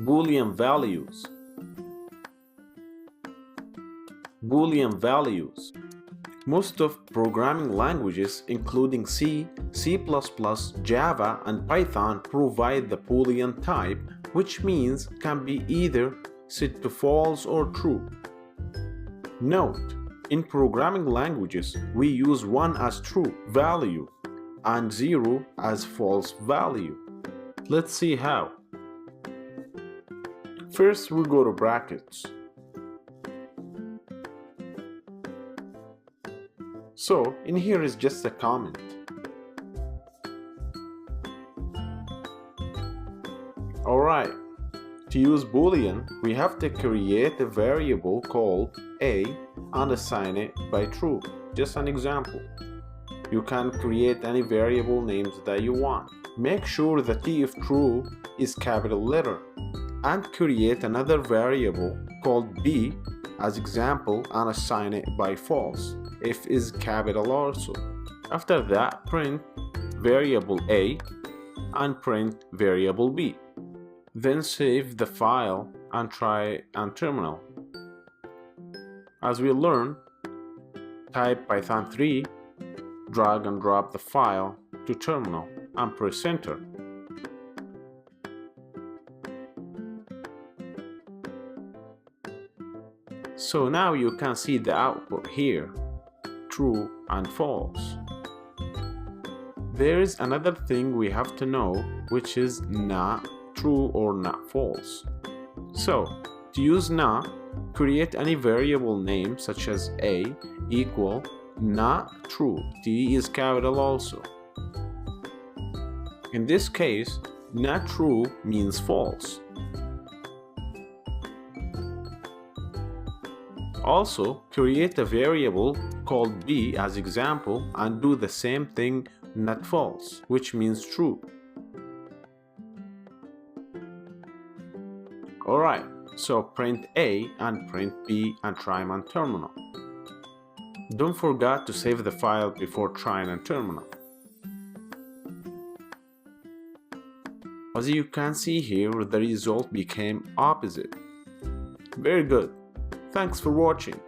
Boolean values. Boolean values. Most of programming languages, including C, C++, Java, and Python, provide the Boolean type, which means can be either set to false or true. Note: in programming languages, we use 1 as true value and 0 as false value. Let's see how. First, we go to brackets. So, in here is just a comment. Alright, to use Boolean, we have to create a variable called a and assign it by true. Just an example. You can create any variable names that you want. Make sure the T of true is capital letter, and create another variable called b as example and assign it by false if is capital also. After that, print variable a and print variable b. Then save the file and try on terminal. As we learn, type Python 3, drag and drop the file to terminal and press enter. So now you can see the output here, true and false. There is another thing we have to know, which is not true or not false. So, to use not, create any variable name such as a equal not true. T is capital also. In this case, not true means false. Also, create a variable called b as example and do the same thing, not false, which means true. Alright, so print a and print b and try them on terminal. Don't forget to save the file before trying on terminal. As you can see here, the result became opposite. Very good. Thanks for watching.